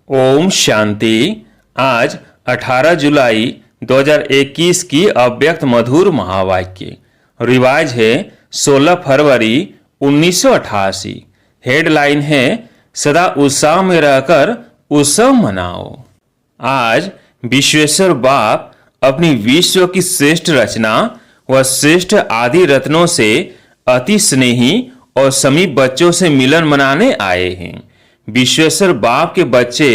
ओम शांति। आज 18 जुलाई 2021 की अव्यक्त मधुर महावाक्य रिवाज है 16 फरवरी 1988। हेडलाइन है सदा उत्साह में रहकर उत्सव मनाओ। आज विश्वेश्वर बाप अपनी विश्व की श्रेष्ठ रचना व श्रेष्ठ आदि रत्नों से अति स्नेही और समीप बच्चों से मिलन मनाने आए हैं। विश्वेश्वर बाप के बच्चे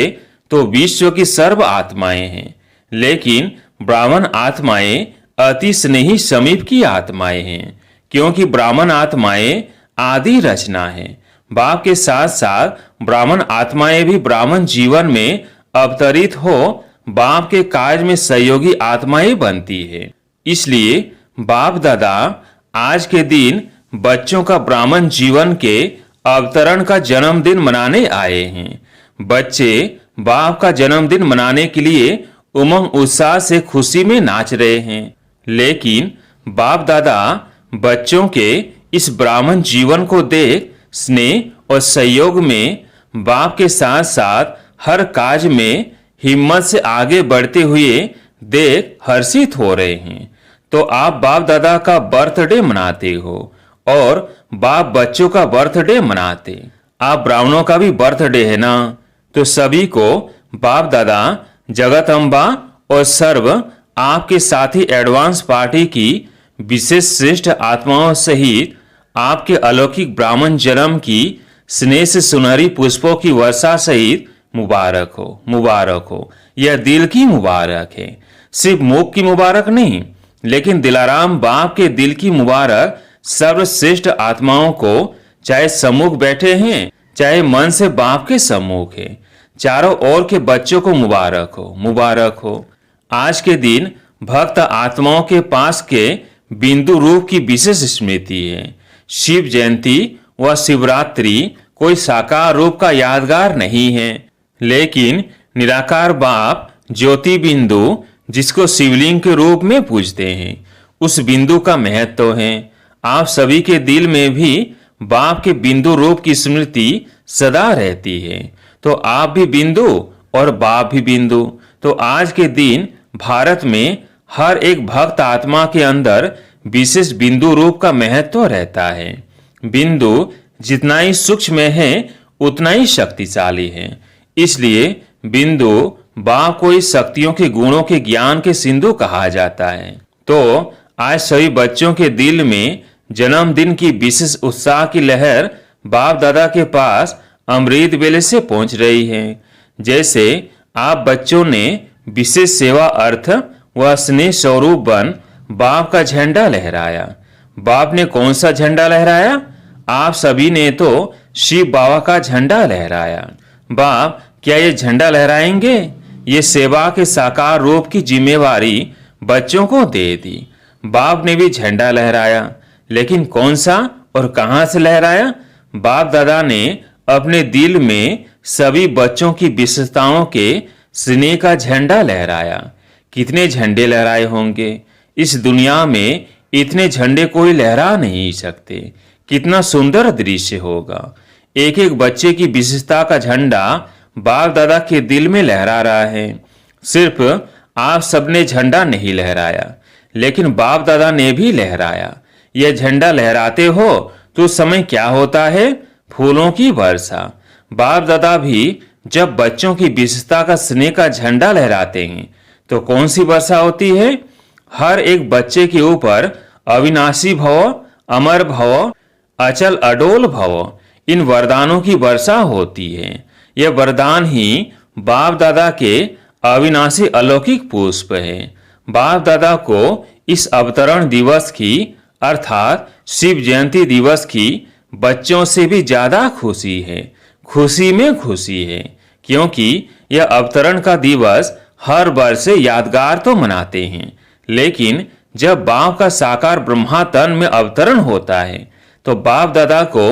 तो विश्व की सर्व आत्माएं हैं, लेकिन ब्राह्मण आत्माएं अति स्नेही समीप की आत्माएं हैं, क्योंकि ब्राह्मण आत्माएं आदि रचना है। बाप के साथ साथ ब्राह्मण आत्माएं भी ब्राह्मण जीवन में अवतरित हो बाप के कार्य में सहयोगी आत्माएं बनती है। इसलिए बाप दादा आज के दिन बच्चों का ब्राह्मण जीवन के अवतरण का जन्मदिन मनाने आए हैं। बच्चे बाप का जन्मदिन मनाने के लिए उमंग उत्साह से खुशी में नाच रहे हैं, लेकिन बाप दादा बच्चों के इस ब्राह्मण जीवन को देख स्नेह और सहयोग में बाप के साथ साथ हर काज में हिम्मत से आगे बढ़ते हुए देख हर्षित हो रहे हैं। तो आप बाप दादा का बर्थडे मनाते हो और बाप बच्चों का बर्थडे मनाते। आप ब्राह्मणों का भी बर्थडे है ना, तो सभी को बाप दादा जगत अम्बा और सर्व आपके साथी एडवांस पार्टी की विशेष श्रेष्ठ आत्माओं सहित आपके अलौकिक ब्राह्मण जन्म की स्नेह से सुनहरी पुष्पों की वर्षा सहित मुबारक हो, मुबारक हो। यह दिल की मुबारक है, सिर्फ मुख की मुबारक नहीं, लेकिन दिलाराम बाप के दिल की मुबारक सर्वश्रेष्ठ आत्माओं को, चाहे सम्मुख बैठे हैं चाहे मन से बाप के सम्मुख है, चारों ओर के बच्चों को मुबारक हो, मुबारक हो। आज के दिन भक्त आत्माओं के पास के बिंदु रूप की विशेष स्मृति है। शिव जयंती व शिवरात्रि कोई साकार रूप का यादगार नहीं है, लेकिन निराकार बाप ज्योति बिंदु जिसको शिवलिंग के रूप में पूजते हैं, उस बिंदु का महत्व है। आप सभी के दिल में भी बाप के बिंदु रूप की स्मृति सदा रहती है, तो आप भी बिंदु और बाप भी बिंदु। तो आज के दिन भारत में हर एक भक्त आत्मा के अंदर विशेष बिंदु रूप का महत्व रहता है। बिंदु जितना ही सूक्ष्म है उतना ही शक्तिशाली है। इसलिए बिंदु बाप को इस शक्तियों के गुणों के ज्ञान के सिंधु कहा जाता है। तो आज सभी बच्चों के दिल में जन्मदिन की विशेष उत्साह की लहर बाप दादा के पास अमृत बेले से पहुंच रही है। जैसे आप बच्चों ने विशेष सेवा अर्थ व स्नेह स्वरूप बन बाप का झंडा लहराया। बाप ने कौन सा झंडा लहराया? आप सभी ने तो शिव बाबा का झंडा लहराया। बाप क्या ये झंडा लहराएंगे? ये सेवा के साकार रूप की जिम्मेवारी बच्चों को दे दी। बाप ने भी झंडा लहराया, लेकिन कौन सा और कहां से लहराया? बाप दादा ने अपने दिल में सभी बच्चों की विशेषताओं के स्नेह का झंडा लहराया। कितने झंडे लहराए होंगे? इस दुनिया में इतने झंडे कोई लहरा नहीं सकते। कितना सुंदर दृश्य होगा। एक एक बच्चे की विशेषता का झंडा बाप दादा के दिल में लहरा रहा है। सिर्फ आप सबने झंडा नहीं लहराया, लेकिन बाप दादा ने भी लहराया। यह झंडा लहराते हो तो समय क्या होता है? फूलों की वर्षा। बाप दादा भी जब बच्चों की विशेषता का स्नेह का झंडा लहराते हैं तो कौन सी वर्षा होती है? हर एक बच्चे के ऊपर अविनाशी भव, अमर भव, अचल अडोल भव, इन वरदानों की वर्षा होती है। यह वरदान ही बाप दादा के अविनाशी अलौकिक पुष्प है। बाप दादा को इस अवतरण दिवस की अर्थात शिव जयंती दिवस की बच्चों से भी ज्यादा खुशी है। खुशी में खुशी है, क्योंकि यह अवतरण का दिवस हर वर्ष यादगार तो मनाते हैं, लेकिन जब बाप का साकार ब्रह्मा तन में अवतरण होता है तो बाप दादा को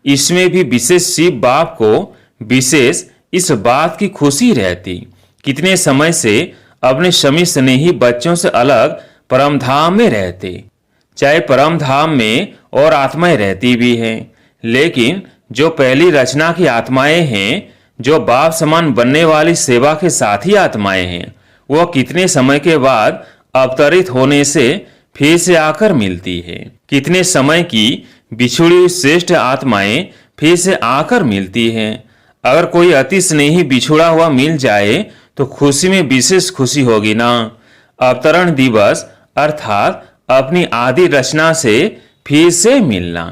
इसमें भी विशेष शिव बाप को विशेष इस बात की खुशी रहती। कितने समय से अपने समी स्नेही बच्चों से अलग परम धाम में रहते। चाहे परम धाम में और आत्माएं रहती भी हैं, लेकिन जो पहली रचना की आत्माएं हैं जो बाप समान बनने वाली सेवा के साथी आत्माएं हैं, वह कितने समय के बाद अवतरित होने से फिर से आकर मिलती है। कितने समय की बिछुड़ी हुई श्रेष्ठ आत्माएं फिर से आकर मिलती हैं। अगर कोई अति स्नेही बिछुड़ा हुआ मिल जाए तो खुशी में विशेष खुशी होगी ना। अवतरण दिवस अर्थात अपनी आदि रचना से फिर से मिलना।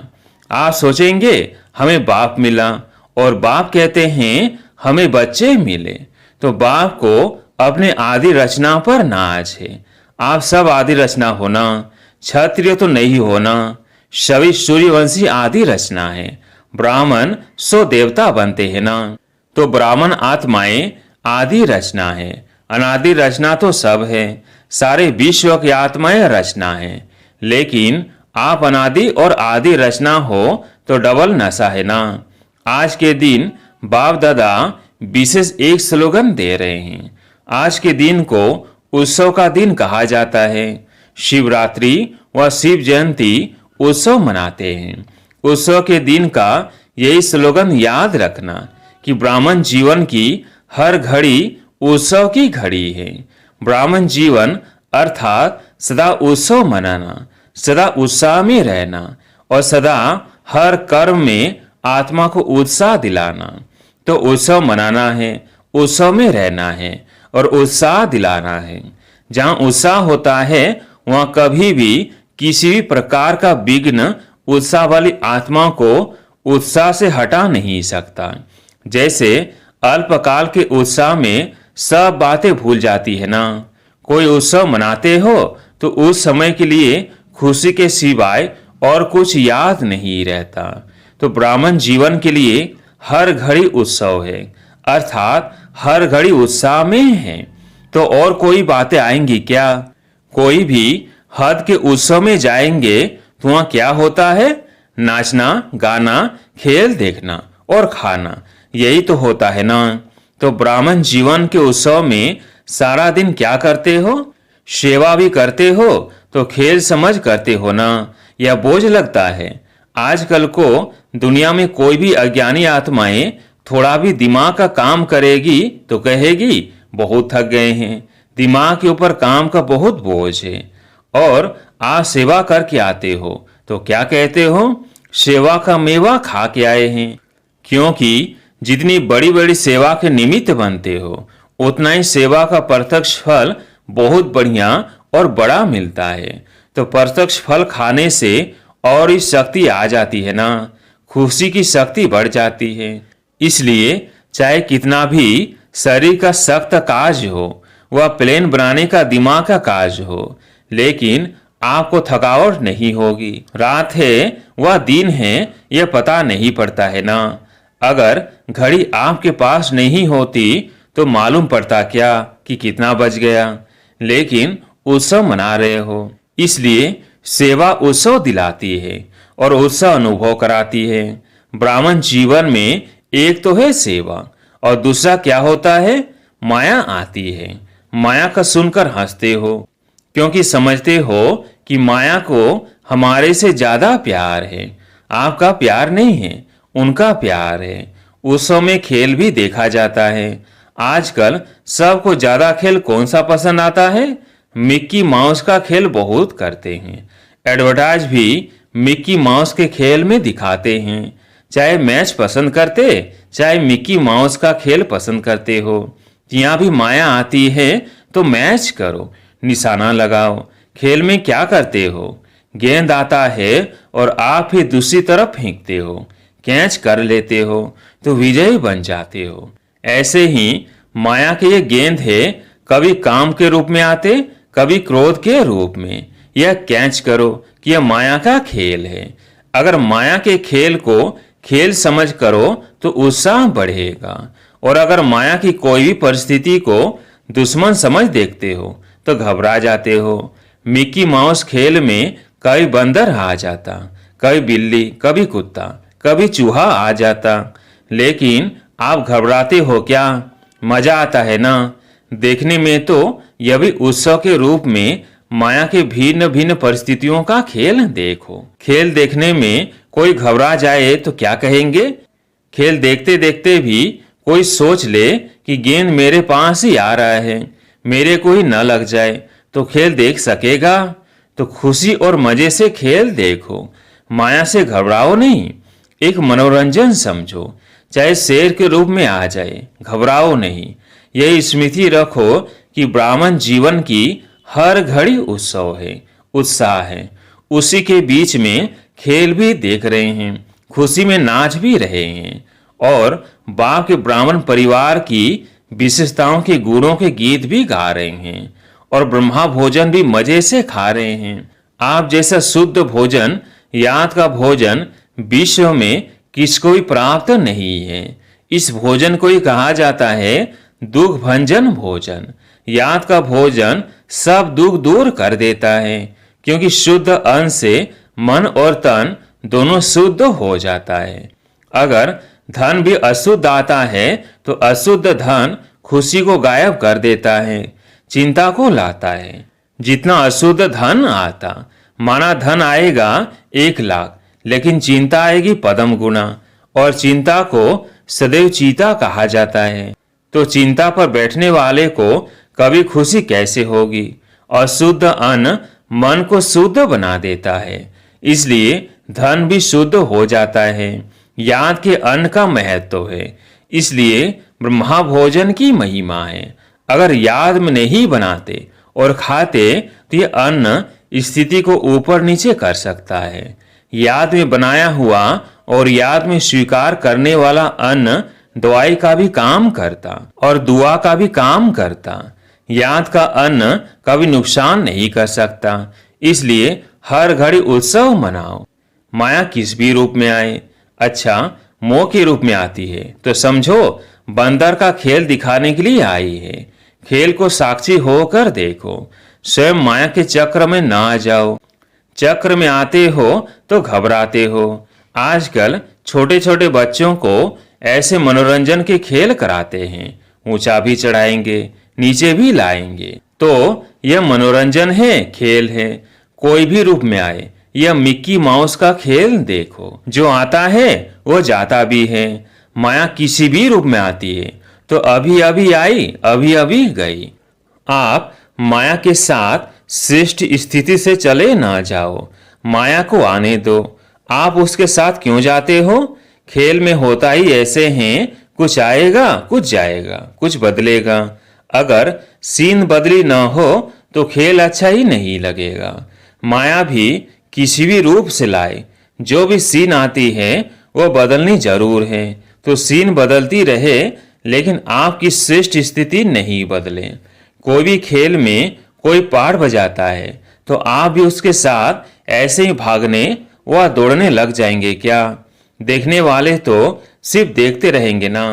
आप सोचेंगे हमें बाप मिला और बाप कहते हैं हमें बच्चे मिले, तो बाप को अपने आदि रचना पर नाज है। आप सब आदि रचना होना, क्षत्रिय तो नहीं होना। सभी सूर्यवंशी आदि रचना है। ब्राह्मण सो देवता बनते हैं ना। तो ब्राह्मण आत्माएं आदि रचना है। अनादि रचना तो सब है। सारे विश्व की आत्माएं रचना है। लेकिन आप अनादि और आदि रचना हो तो डबल नशा है ना। आज के दिन बाप दादा विशेष एक स्लोगन दे रहे हैं। आज के दिन को उत्सव का दिन कहा जाता है। शिवरात्रि व शिव जयंती उत्सव मनाते हैं। उत्सव के दिन का यही स्लोगन याद रखना कि ब्राह्मण जीवन की हर घड़ी उत्सव की घड़ी है। ब्राह्मण जीवन अर्थात सदा उत्सव मनाना, सदा उत्साह में रहना और सदा हर कर्म में आत्मा को उत्साह दिलाना। तो उत्सव मनाना है, उत्सव में रहना है और उत्साह दिलाना है। जहाँ उत्साह होता है वहाँ कभी भी किसी भी प्रकार का विघ्न उत्साह वाली आत्मा को उत्साह से हटा नहीं सकता। जैसे अल्पकाल के उत्साह में सब बातें भूल जाती है ना। कोई उत्सव मनाते हो तो उस समय के लिए खुशी के सिवाय और कुछ याद नहीं रहता। तो ब्राह्मण जीवन के लिए हर घड़ी उत्सव है, अर्थात हर घड़ी उत्साह में है। तो और कोई बातें आएंगी क्या? कोई भी हद के उत्सव में जाएंगे तो वहाँ क्या होता है? नाचना, गाना, खेल देखना और खाना, यही तो होता है ना। तो ब्राह्मण जीवन के उत्सव में सारा दिन क्या करते हो? सेवा भी करते हो तो खेल समझ करते हो ना, या बोझ लगता है? आजकल को दुनिया में कोई भी अज्ञानी आत्माएं थोड़ा भी दिमाग का काम करेगी तो कहेगी बहुत थक गए हैं, दिमाग के ऊपर काम का बहुत बोझ है। और आप सेवा करके आते हो तो क्या कहते हो? सेवा का मेवा खा के आए हैं। क्योंकि जितनी बड़ी बड़ी सेवा के निमित्त बनते हो उतना ही सेवा का प्रत्यक्ष फल बहुत बढ़िया और बड़ा मिलता है। तो प्रत्यक्ष फल खाने से और ही शक्ति आ जाती है ना, खुशी की शक्ति बढ़ जाती है। इसलिए चाहे कितना भी शरीर का सख्त काज हो, वह प्लेन बनाने का दिमाग का काज हो, लेकिन आपको थकावट नहीं होगी। रात है वह दिन है यह पता नहीं पड़ता है ना। अगर घड़ी आपके पास नहीं होती तो मालूम पड़ता क्या कि कितना बज गया। लेकिन उत्सव मना रहे हो, इसलिए सेवा उत्सव दिलाती है और उत्सव अनुभव कराती है। ब्राह्मण जीवन में एक तो है सेवा और दूसरा क्या होता है? माया आती है। माया का सुनकर हंसते हो क्योंकि समझते हो कि माया को हमारे से ज्यादा प्यार है। आपका प्यार नहीं है, उनका प्यार है। उत्सव में खेल भी देखा जाता है। आजकल सबको ज्यादा खेल कौन सा पसंद आता है? मिक्की माउस का खेल बहुत करते हैं। एडवर्टाइज भी मिक्की माउस के खेल में दिखाते हैं। चाहे मैच पसंद करते, चाहे मिक्की माउस का खेल पसंद करते हो, यहाँ भी माया आती है तो मैच करो, निशाना लगाओ। खेल में क्या करते हो? गेंद आता है और आप ही दूसरी तरफ फेंकते हो, कैच कर लेते हो तो विजयी बन जाते हो। ऐसे ही माया के ये गेंद है, कभी काम के रूप में आते, कभी क्रोध के रूप में। यह कैच करो कि यह माया का खेल है। अगर माया के खेल को खेल समझ करो तो उत्साह बढ़ेगा, और अगर माया की कोई भी परिस्थिति को दुश्मन समझ देखते हो तो घबरा जाते हो। मिक्की माउस खेल में कभी बंदर आ जाता, कभी बिल्ली, कभी कुत्ता, कभी चूहा आ जाता, लेकिन आप घबराते हो क्या? मजा आता है ना। देखने में तो यह भी उत्सव के रूप में माया के भिन्न भिन्न परिस्थितियों का खेल देखो। खेल देखने में कोई घबरा जाए तो क्या कहेंगे? खेल देखते देखते भी कोई सोच ले कि गेंद मेरे पास ही आ रहा है, मेरे को ही न लग जाए, तो खेल देख सकेगा? तो खुशी और मजे से खेल देखो, माया से घबराओ नहीं, एक मनोरंजन समझो, चाहे शेर के रूप में आ जाए, घबराओ नहीं। यही स्मृति रखो कि ब्राह्मण जीवन की हर घड़ी उत्सव है, उत्साह है। उसी के बीच में खेल भी देख रहे हैं, खुशी में नाच भी रहे हैं, और बाप के ब्राह्मण परिवार की विशेषताओं के गुणों के गीत भी गा रहे हैं, और ब्रह्मा भोजन भी मजे से खा रहे हैं। आप जैसा शुद्ध भोजन, याद का भोजन विश्व में किसको भी प्राप्त नहीं है। इस भोजन को ही कहा जाता है दुख भंजन भोजन। याद का भोजन सब दुख दूर कर देता है, क्योंकि शुद्ध अन्न से मन और तन दोनों शुद्ध हो जाता है। अगर धन भी अशुद्ध आता है तो अशुद्ध धन खुशी को गायब कर देता है, चिंता को लाता है। जितना अशुद्ध धन आता, माना धन आएगा 1,00,000, लेकिन चिंता आएगी पद्म गुना, और चिंता को सदैव चीता कहा जाता है। तो चिंता पर बैठने वाले को कभी खुशी कैसे होगी? अशुद्ध अन्न मन को शुद्ध बना देता है, इसलिए धन भी शुद्ध हो जाता है। याद के अन्न का महत्व है, इसलिए ब्रह्मा भोजन की महिमा है। अगर याद में नहीं बनाते और खाते तो ये अन्न स्थिति को ऊपर नीचे कर सकता है। याद में बनाया हुआ और याद में स्वीकार करने वाला अन्न दवाई का भी काम करता और दुआ का भी काम करता। याद का अन्न कभी नुकसान नहीं कर सकता, इसलिए हर घड़ी उत्सव मनाओ। माया किस भी रूप में आए, अच्छा मोह के रूप में आती है तो समझो बंदर का खेल दिखाने के लिए आई है। खेल को साक्षी होकर देखो, स्वयं माया के चक्र में ना आ जाओ। चक्र में आते हो तो घबराते हो। आजकल छोटे छोटे बच्चों को ऐसे मनोरंजन के खेल कराते हैं, ऊंचा भी चढ़ाएंगे, नीचे भी लाएंगे। तो यह मनोरंजन है, खेल है, कोई भी रूप में आए। यह मिक्की माउस का खेल देखो, जो आता है वो जाता भी है। माया किसी भी रूप में आती है तो अभी अभी आई, अभी अभी गई। आप माया के साथ श्रेष्ठ स्थिति से चले ना जाओ, माया को आने दो। आप उसके साथ क्यों जाते हो? खेल में होता ही ऐसे हैं, कुछ आएगा, कुछ जाएगा, कुछ बदलेगा। अगर सीन बदली ना हो तो खेल अच्छा ही नहीं लगेगा। माया भी किसी भी रूप से लाए, जो भी सीन आती है वो बदलनी जरूर है। तो सीन बदलती रहे, लेकिन आपकी श्रेष्ठ स्थिति नहीं बदले। कोई भी खेल में कोई पाठ बजाता है तो आप भी उसके साथ ऐसे ही भागने व दौड़ने लग जाएंगे क्या? देखने वाले तो सिर्फ देखते रहेंगे ना।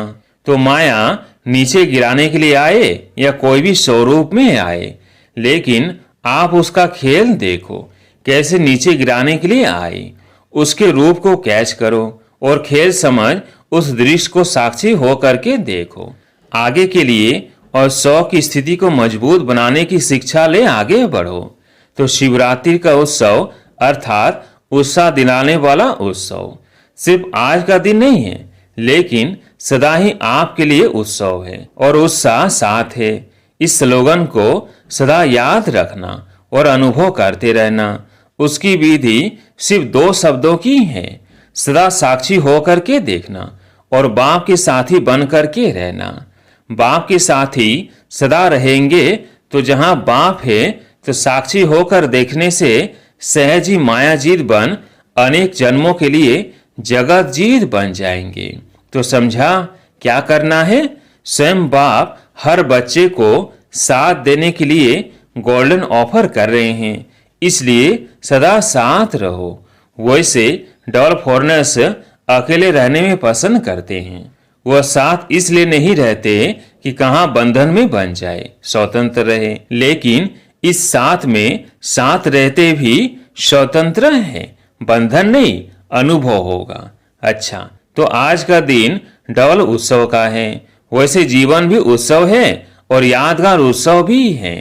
तो माया नीचे गिराने के लिए आए या कोई भी स्वरूप में आए, लेकिन आप उसका खेल देखो, कैसे नीचे गिराने के लिए आए। उसके रूप को कैच करो और खेल समझ उस दृश्य को साक्षी हो करके देखो। आगे के लिए और 100 की स्थिति को मजबूत बनाने की शिक्षा ले आगे बढ़ो। तो शिवरात्रि का उत्सव अर्थात उत्साह दिलाने वाला उत्सव सिर्फ आज का दिन नहीं है, लेकिन सदा ही आपके लिए उत्सव है और उत्साह साथ है। इस स्लोगन को सदा याद रखना और अनुभव करते रहना। उसकी विधि सिर्फ 2 शब्दों की है, सदा साक्षी होकर के देखना और बाप के साथी बन करके रहना। बाप के साथी सदा रहेंगे तो जहां बाप है तो साक्षी होकर देखने से सहज ही मायाजीत बन अनेक जन्मों के लिए जगत जीत बन जाएंगे। तो समझा क्या करना है? स्वयं बाप हर बच्चे को साथ देने के लिए गोल्डन ऑफर कर रहे हैं, इसलिए सदा साथ रहो। वैसे डबल फॉरनर्स अकेले रहने में पसंद करते हैं। वह साथ इसलिए नहीं रहते कि कहां बंधन में बन जाए, स्वतंत्र रहे, लेकिन इस साथ में साथ रहते भी स्वतंत्र है, बंधन नहीं, अनुभव होगा। अच्छा, तो आज का दिन डबल उत्सव का है। वैसे जीवन भी उत्सव है और यादगार उत्सव भी है।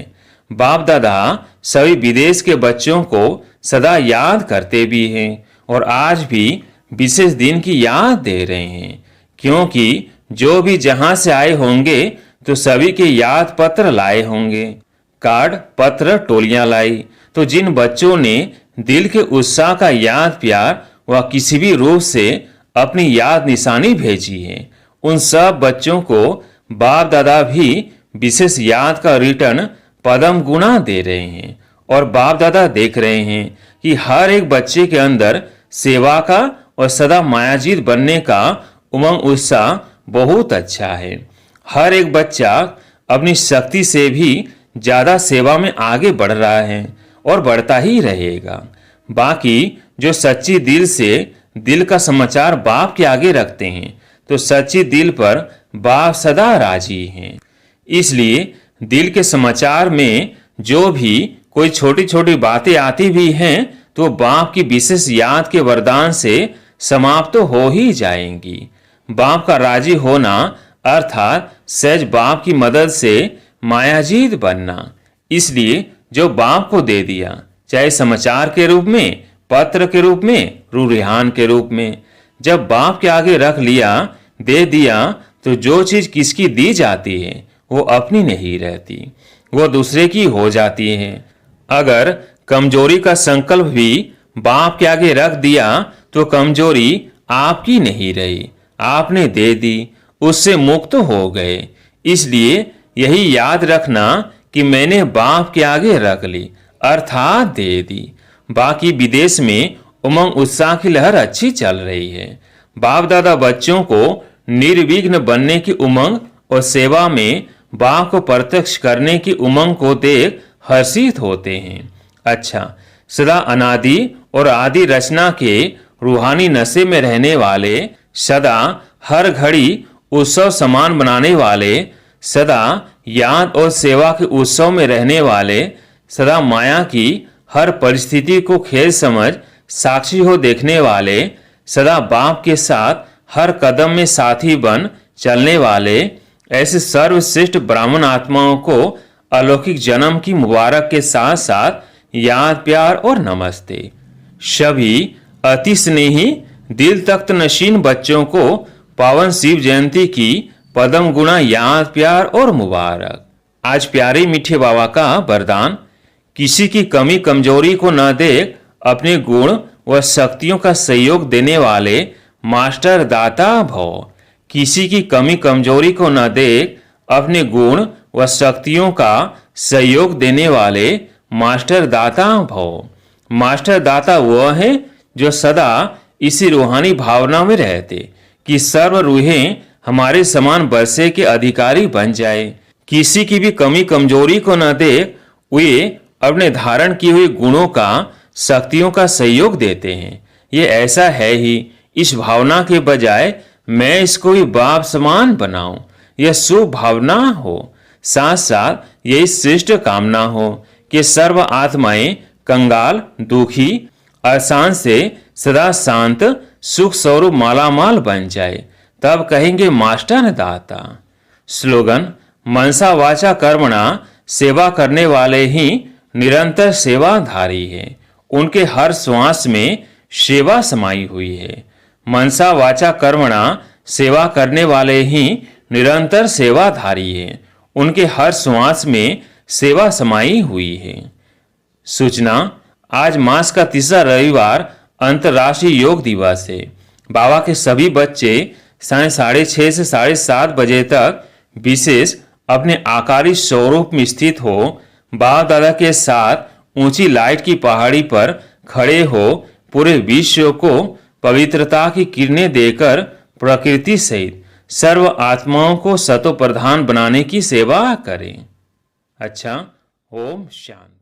बाप दादा सभी विदेश के बच्चों को सदा याद करते भी हैं और आज भी विशेष दिन की याद दे रहे हैं, क्योंकि जो भी जहां से आए होंगे तो सभी के याद पत्र लाए होंगे। कार्ड, पत्र, टोलियां लाई। तो जिन बच्चों ने दिल के उत्साह का याद प्यार व किसी भी रूप से अपनी याद निशानी भेजी है, उन सब बच्चों को बाप दादा भी विशेष याद का रिटर्न पदम गुना दे रहे हैं। और बाप दादा देख रहे हैं कि हर एक बच्चे के अंदर सेवा का और सदा मायाजीत बनने का उमंग उत्साह बहुत अच्छा है। हर एक बच्चा अपनी शक्ति से भी ज्यादा सेवा में आगे बढ़ रहा है और बढ़ता ही रहेगा। बाकी जो सच्ची दिल से दिल का समाचार बाप के आगे रखते हैं तो सच्ची दिल पर बाप सदा राजी हैं। इसलिए दिल के समाचार में जो भी कोई छोटी छोटी बातें आती भी हैं तो बाप की विशेष याद के वरदान से समाप्त तो हो ही जाएंगी। बाप का राजी होना अर्थात सहज बाप की मदद से मायाजीत बनना। इसलिए जो बाप को दे दिया, चाहे समाचार के रूप में, पत्र के रूप में, रूहान के रूप में, जब बाप के आगे रख लिया, दे दिया, तो जो चीज किसकी दी जाती है वो अपनी नहीं रहती, वो दूसरे की हो जाती है। अगर कमजोरी का संकल्प भी बाप के आगे रख दिया तो कमजोरी आपकी नहीं रही, आपने दे दी, उससे मुक्त हो गए। इसलिए यही याद रखना कि मैंने बाप के आगे रख ली अर्थात दे दी। बाकी विदेश में उमंग उत्साह की लहर अच्छी चल रही है। बाप दादा बच्चों को निर्विघ्न बनने की उमंग और सेवा में बाप को प्रत्यक्ष करने की उमंग को देख हर्षित होते हैं। अच्छा, सदा अनादि और आदि रचना के रूहानी नशे में रहने वाले, सदा हर घड़ी उत्सव समान बनाने वाले, सदा याद और सेवा के उत्सव में रहने वाले, सदा माया की हर परिस्थिति को खेल समझ साक्षी हो देखने वाले, सदा बाप के साथ हर कदम में साथी बन चलने वाले, ऐसे सर्वश्रेष्ठ ब्राह्मण आत्माओं को अलौकिक जन्म की मुबारक के साथ साथ याद प्यार और नमस्ते। सभी अति स्नेही दिल तख्त नशीन बच्चों को पावन शिव जयंती की पदम गुणा याद प्यार और मुबारक। आज प्यारे मीठे बाबा का वरदान, किसी की कमी कमजोरी को न देख अपने गुण व शक्तियों का सहयोग देने वाले मास्टर दाता भव। किसी की कमी कमजोरी को न देख अपने गुण व शक्तियों का सहयोग देने वाले मास्टर दाता भव। मास्टर दाता वह है जो सदा इसी रूहानी भावना में रहते कि सर्व रूहें हमारे समान वर्षे के अधिकारी बन जाए। किसी की भी कमी कमजोरी को न देख वे अपने धारण की हुई गुणों का शक्तियों का सहयोग देते हैं। ये ऐसा है ही, इस भावना के बजाय मैं इसको भी बाप समान बनाऊं, यह शुभ भावना हो। साथ साथ यही श्रेष्ठ कामना हो कि सर्व आत्माएं कंगाल, दुखी, अशांत से सदा शांत सुख स्वरूप मालामाल बन जाए, तब कहेंगे मास्टर दाता। स्लोगन, मनसा वाचा कर्मणा, सेवा करने वाले ही निरंतर सेवाधारी है। उनके हर श्वास में सेवा समाई हुई है। मनसा वाचा कर्मणा, सेवा करने वाले ही निरंतर सेवाधारी है। उनके हर श्वास में सेवा समाई हुई है। सूचना, आज मास का तीसरा रविवार अंतर्राष्ट्रीय योग दिवस है। बाबा के सभी बच्चे 6:30 से 7:30 बजे तक विशेष अपने आकारी स्वरूप में स्थित हो बाप दादा के साथ ऊंची लाइट की पहाड़ी पर खड़े हो पूरे विश्व को पवित्रता की किरणें देकर प्रकृति सहित सर्व आत्माओं को सतो प्रधान बनाने की सेवा करें। अच्छा, ओम शांति।